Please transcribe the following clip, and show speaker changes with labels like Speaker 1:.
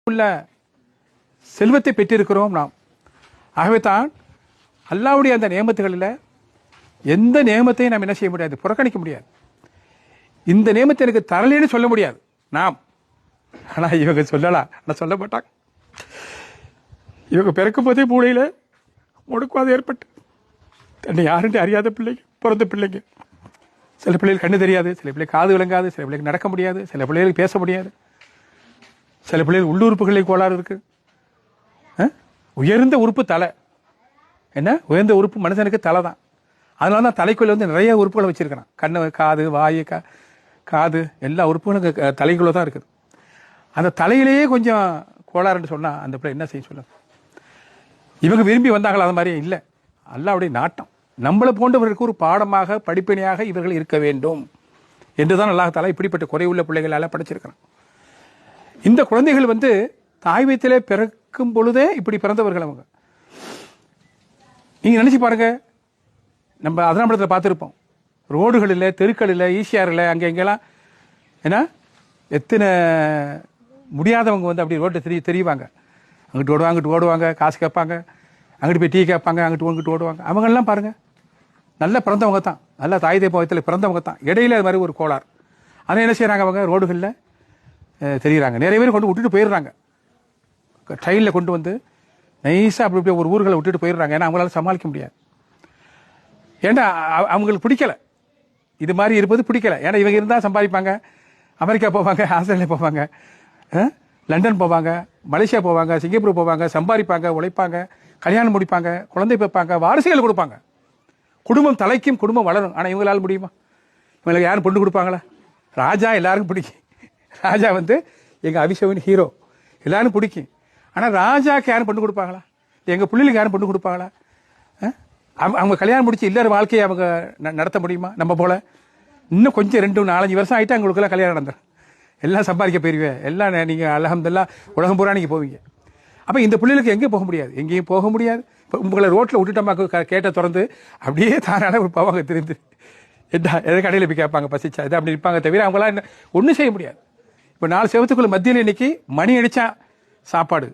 Speaker 1: உள்ள செல்வத்தை பெற்றிருக்கிறோம் நாம். ஆகவே தான் அல்லாஹ்வுடைய அந்த நியமத்துகளில் எந்த நியமத்தையும் நாம் என்ன செய்ய முடியாது, புறக்கணிக்க முடியாது. இந்த நியமத்தை எனக்கு தரலேன்னு சொல்ல முடியாது நாம். ஆனால் இவங்க சொல்லலாம், ஆனால் சொல்ல மாட்டாங்க. இவங்க பிறக்கும் போதே மூளையில் முடக்குவாதம் ஏற்பட்டு தன்னை யாருன்னு அறியாத பிள்ளைங்க, பிறந்த பிள்ளைங்க. சில பிள்ளைகள் கண்ணு தெரியாது, சில பிள்ளைகள் காது விளங்காது, சில பிள்ளைகள் நடக்க முடியாது, சில பிள்ளைகளுக்கு பேச முடியாது, சில பிள்ளைகள் உள்ளுறுப்புகளில் கோளாறு இருக்கு. உயர்ந்த உறுப்பு தலை. என்ன உயர்ந்த உறுப்பு மனுஷனுக்கு தலை தான். அதனால தான் தலைக்குள்ள நிறைய உறுப்புகளை வச்சிருக்கிறான். கண்ணு, காது, வாயு, காது எல்லா உறுப்புகளும் தலைக்குள்ள தான் இருக்குது. அந்த தலையிலேயே கொஞ்சம் கோளாறுன்னு சொன்னால் அந்த பிள்ளை என்ன செய்ய சொல்ல? இவங்க விரும்பி வந்தாங்களா? அது மாதிரி இல்லை. அல்லாஹ்வுடைய நாட்டம். நம்மளை போன்றவர்களுக்கு ஒரு பாடமாக, படிப்பினையாக இவர்கள் இருக்க வேண்டும் என்றுதான் அல்லாஹ் தஆலா இப்படிப்பட்ட குறைவுள்ள பிள்ளைகளால் படைச்சிருக்கிறான். இந்த குழந்தைகள் தாய் வயிற்றிலே பிறக்கும் பொழுதே இப்படி பிறந்தவர்கள் அவங்க. நீங்கள் நினச்சி பாருங்க, நம்ம அதனாபுரத்தில் பார்த்துருப்போம். ரோடுகள் இல்லை, தெருக்கள் இல்லை, ஈசிஆர் இல்லை, அங்கே எங்கெல்லாம் ஏன்னா எத்தனை முடியாதவங்க அப்படி ரோட்டை தெரியுவாங்க. அங்கிட்டு ஓடுவாங்க, அங்கிட்டு ஓடுவாங்க, காசு கேட்பாங்க, அங்கிட்டு போய் டீ கேட்பாங்க, அங்கிட்டு ஓடுவாங்க. அவங்கெல்லாம் பாருங்கள் நல்லா பிறந்தவங்க தான், நல்லா தாய் தேப்பத்தில் பிறந்தவங்க தான். இடையில அது மாதிரி ஒரு கோளாறு. அதை என்ன செய்கிறாங்க, அவங்க ரோடுகளில் தெரியுறாங்க. நிறைய பேர் கொண்டு விட்டுட்டு போயிடுறாங்க. ட்ரெயினில் கொண்டு வந்து நைஸாக அப்படி ஒரு ஊர்களை விட்டுட்டு போயிடுறாங்க. ஏன்னா அவங்களால சமாளிக்க முடியாது. ஏன்னா அவங்களுக்கு பிடிக்கலை, இது மாதிரி இருப்பது பிடிக்கலை. ஏன்னா இவங்க இருந்தால் சம்பாதிப்பாங்க, அமெரிக்கா போவாங்க, ஆஸ்திரேலியா போவாங்க, லண்டன் போவாங்க, மலேசியா போவாங்க, சிங்கப்பூர் போவாங்க, சம்பாதிப்பாங்க, உழைப்பாங்க, கல்யாணம் முடிப்பாங்க, குழந்தை வைப்பாங்க, வாரிசுகள் கொடுப்பாங்க, குடும்பம் தலைக்கும், குடும்பம் வளரும். ஆனால் இவங்களால முடியுமா? இவங்களுக்கு யாரும் பொண்ணு கொடுப்பாங்களா? ராஜா எல்லாருக்கும் பிடிக்கும். ராஜா எங்கள் அபிஷேகன் ஹீரோ, எல்லாரும் பிடிக்கும். ஆனால் ராஜாவுக்கு யாரும் பொண்ணு கொடுப்பாங்களா? எங்கள் பிள்ளைகளுக்கு யாரும் பொண்ணு கொடுப்பாங்களா? அவங்க கல்யாணம் முடிச்சு இல்லற வாழ்க்கையை அவங்க நடத்த முடியுமா? நம்ம போல இன்னும் கொஞ்சம் 2-4 வருஷம் ஆகிட்டு அவங்களுக்குலாம் கல்யாணம் நடந்துடும். எல்லாம் சம்பாதிக்க போயிருவேன், எல்லாம் நீங்கள் அல்ஹம்துலில்லாஹ் உலகம் பூரா நீங்கள் போவீங்க. அப்போ இந்த பிள்ளைகளுக்கு எங்கேயும் போக முடியாது, எங்கேயும் போக முடியாது. இப்போ உங்களை ரோட்டில் விட்டுட்டோமாக்கு கேட்ட திறந்து அப்படியே தானான ஒரு போவாங்க, திருந்து எதை கடையில் போய் கேட்பாங்க, பசிச்சா இது அப்படி இருப்பாங்க. தவிர அவங்களாம் ஒன்றும் செய்ய முடியாது. இப்போ 4 செவத்துக்குள்ள மத்தியில் இன்னைக்கு மணி அடித்தா சாப்பாடு